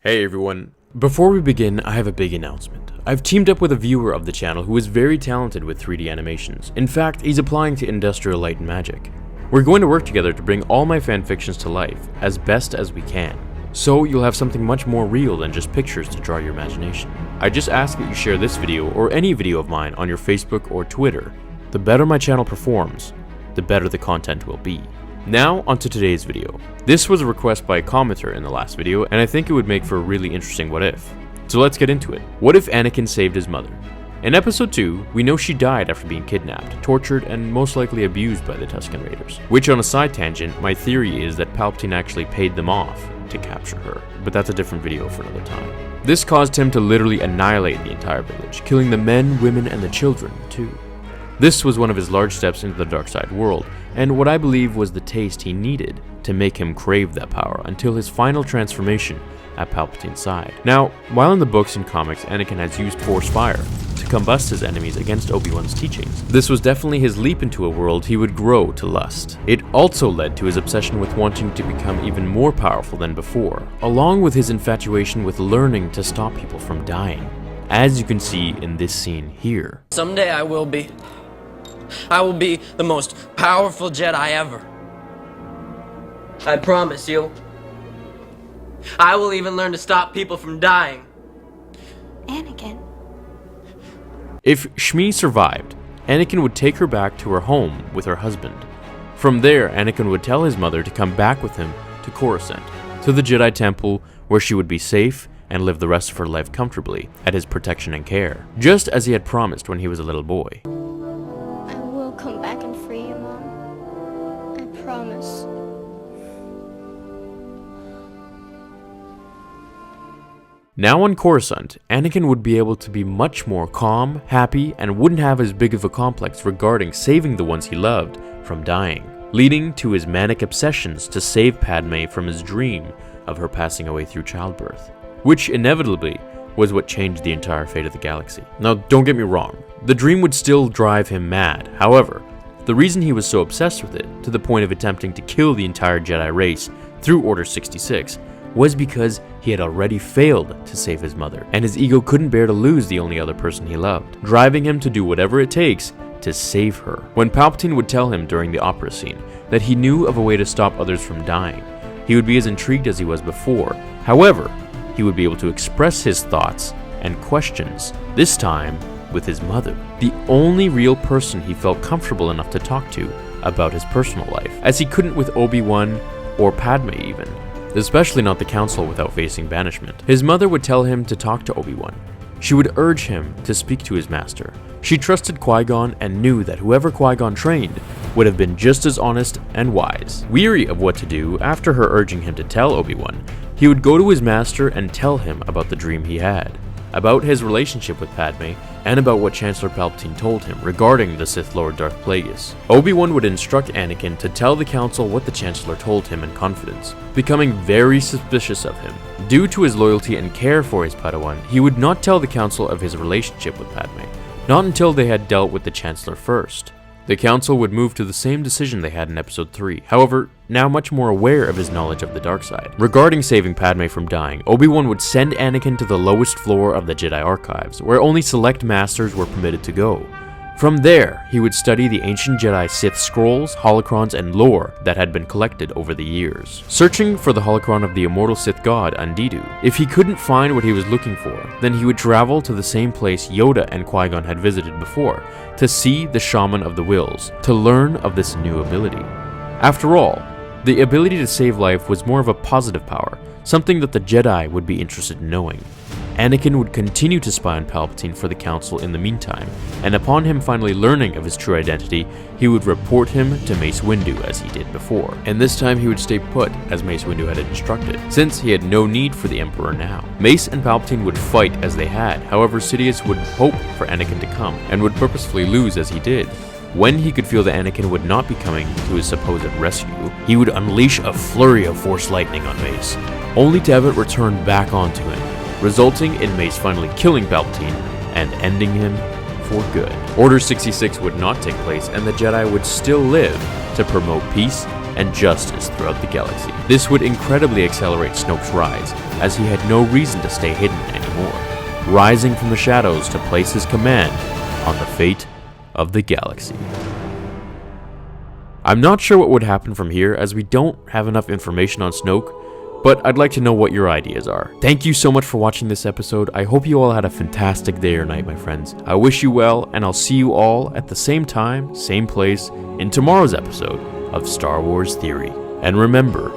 Hey everyone, before we begin, I have a big announcement. I've teamed up with a viewer of the channel who is very talented with 3D animations. In fact, he's applying to Industrial Light and Magic. We're going to work together to bring all my fanfictions to life, as best as we can. So you'll have something much more real than just pictures to draw your imagination. I just ask that you share this video or any video of mine on your Facebook or Twitter. The better my channel performs, the better the content will be. Now, onto today's video. This was a request by a commenter in the last video, and I think it would make for a really interesting what if. So let's get into it. What if Anakin saved his mother? In episode 2, we know she died after being kidnapped, tortured, and most likely abused by the Tuscan Raiders. Which, on a side tangent, my theory is that Palpatine actually paid them off to capture her, but that's a different video for another time. This caused him to literally annihilate the entire village, killing the men, women, and the children, too. This was one of his large steps into the dark side world, and what I believe was the taste he needed to make him crave that power until his final transformation at Palpatine's side. Now, while in the books and comics, Anakin has used Force Fire to combust his enemies against Obi-Wan's teachings. This was definitely his leap into a world he would grow to lust. It also led to his obsession with wanting to become even more powerful than before, along with his infatuation with learning to stop people from dying, as you can see in this scene here. Someday I will be the most powerful Jedi ever. I promise you. I will even learn to stop people from dying. Anakin. If Shmi survived, Anakin would take her back to her home with her husband. From there, Anakin would tell his mother to come back with him to Coruscant, to the Jedi Temple, where she would be safe and live the rest of her life comfortably at his protection and care, just as he had promised when he was a little boy. Come back and free you, Mom. I promise. Now on Coruscant, Anakin would be able to be much more calm, happy, and wouldn't have as big of a complex regarding saving the ones he loved from dying, leading to his manic obsessions to save Padme from his dream of her passing away through childbirth, which inevitably was what changed the entire fate of the galaxy. Now, don't get me wrong, the dream would still drive him mad. However, the reason he was so obsessed with it, to the point of attempting to kill the entire Jedi race through Order 66, was because he had already failed to save his mother, and his ego couldn't bear to lose the only other person he loved, driving him to do whatever it takes to save her. When Palpatine would tell him during the opera scene that he knew of a way to stop others from dying, he would be as intrigued as he was before. However, he would be able to express his thoughts and questions, this time with his mother, the only real person he felt comfortable enough to talk to about his personal life, as he couldn't with Obi-Wan or Padme even, especially not the Council without facing banishment. His mother would tell him to talk to Obi-Wan. She would urge him to speak to his master. She trusted Qui-Gon and knew that whoever Qui-Gon trained would have been just as honest and wise. Weary of what to do, after her urging him to tell Obi-Wan, he would go to his master and tell him about the dream he had, about his relationship with Padme, and about what Chancellor Palpatine told him regarding the Sith Lord Darth Plagueis. Obi-Wan would instruct Anakin to tell the Council what the Chancellor told him in confidence, becoming very suspicious of him. Due to his loyalty and care for his Padawan, he would not tell the Council of his relationship with Padme, not until they had dealt with the Chancellor first. The Council would move to the same decision they had in Episode 3, however, now much more aware of his knowledge of the dark side. Regarding saving Padme from dying, Obi-Wan would send Anakin to the lowest floor of the Jedi Archives, where only select masters were permitted to go. From there, he would study the ancient Jedi Sith scrolls, holocrons, and lore that had been collected over the years, searching for the holocron of the immortal Sith god Undidu. If he couldn't find what he was looking for, then he would travel to the same place Yoda and Qui-Gon had visited before, to see the Shaman of the Wills, to learn of this new ability. After all, the ability to save life was more of a positive power, something that the Jedi would be interested in knowing. Anakin would continue to spy on Palpatine for the Council in the meantime, and upon him finally learning of his true identity, he would report him to Mace Windu as he did before, and this time he would stay put as Mace Windu had instructed, since he had no need for the Emperor now. Mace and Palpatine would fight as they had, however Sidious would hope for Anakin to come, and would purposefully lose as he did. When he could feel that Anakin would not be coming to his supposed rescue, he would unleash a flurry of Force lightning on Mace, only to have it return back onto him, resulting in Mace finally killing Palpatine and ending him for good. Order 66 would not take place, and the Jedi would still live to promote peace and justice throughout the galaxy. This would incredibly accelerate Snoke's rise, as he had no reason to stay hidden anymore, rising from the shadows to place his command on the fate of the galaxy. I'm not sure what would happen from here, as we don't have enough information on Snoke, but I'd like to know what your ideas are. Thank you so much for watching this episode. I hope you all had a fantastic day or night, my friends. I wish you well, and I'll see you all at the same time, same place, in tomorrow's episode of Star Wars Theory. And remember,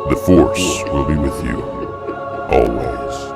The Force will be with you, always.